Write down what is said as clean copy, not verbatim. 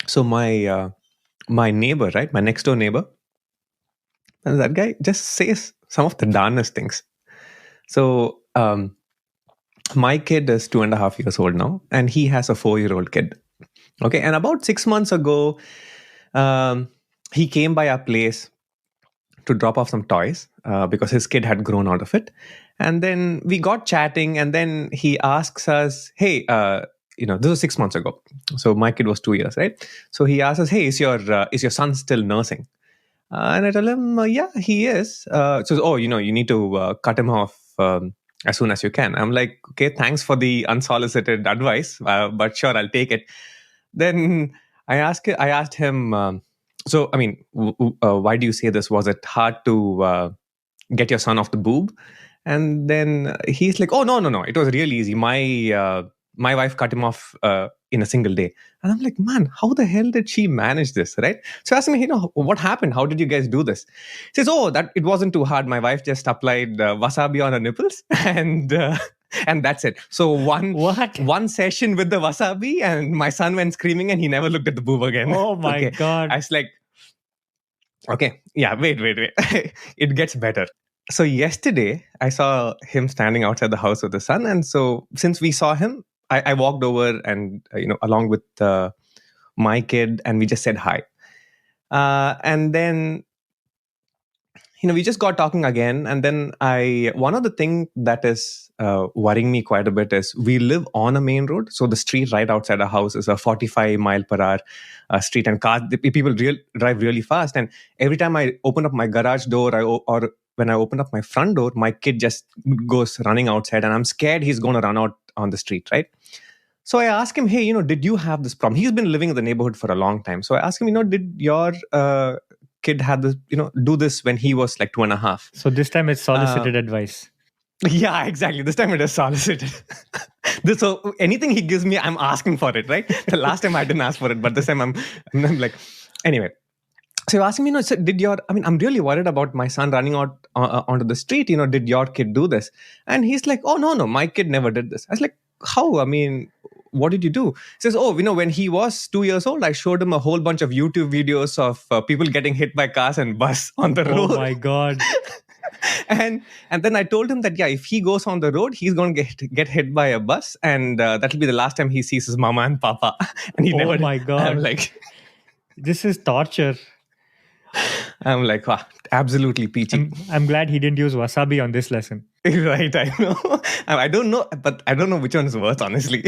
So my neighbor, right, my next door neighbor, and that guy just says some of the darnest things. So my kid is 2.5 years old now, and he has a 4-year-old kid. Okay, and about 6 months ago, um, he came by our place to drop off some toys because his kid had grown out of it. And then we got chatting, and then he asks us, "Hey, this was 6 months ago. So my kid was 2 years, right? So he asks us, "Hey, is your son still nursing?" And I tell him, "Yeah, he is." So, oh, you need to cut him off as soon as you can. I'm like, "Okay, thanks for the unsolicited advice, but sure, I'll take it." Then I asked him, so I mean, why do you say this? Was it hard to get your son off the boob? And then he's like, "Oh, no, no, no, it was really easy. My wife cut him off in a single day." And I'm like, "Man, how the hell did she manage this?" Right? So I asked him, "What happened? How did you guys do this?" He says, "Oh, that it wasn't too hard. My wife just applied wasabi on her nipples, and that's it." So What? one session with the wasabi, and my son went screaming, and he never looked at the boob again. Oh my Okay. God. I was like, "Okay, yeah, wait. It gets better." So yesterday, I saw him standing outside the house with the son, and so since we saw him, I walked over and along with my kid, and we just said hi. And then we just got talking again, and then one of the thing that is worrying me quite a bit is we live on a main road, so the street right outside our house is a 45 mile per hour street, and people drive really fast. And every time I open up my garage door, or when I open up my front door, my kid just goes running outside, and I'm scared he's going to run out on the street, right? So I asked him, "Hey, did you have this problem?" He's been living in the neighborhood for a long time. So I asked him, did your kid had this, do this when he was like 2.5? So this time it's solicited advice. Yeah, exactly. This time it is solicited. So anything he gives me, I'm asking for it, right? The last time I didn't ask for it, but this time I'm like, anyway. So you're asking me, so I'm really worried about my son running out onto the street. Did your kid do this? And he's like, "Oh, no, my kid never did this." I was like, "How? I mean, what did you do?" He says, "Oh, when he was 2 years old, I showed him a whole bunch of YouTube videos of people getting hit by cars and bus on the road." Oh my God. and then I told him that, yeah, if he goes on the road, he's going to get hit by a bus, and that'll be the last time he sees his mama and papa. And he never Oh did. my God. I'm like, this is torture. wow, absolutely peachy. I'm glad he didn't use wasabi on this lesson. Right, I know. I don't know, but I don't know which one is worse, honestly.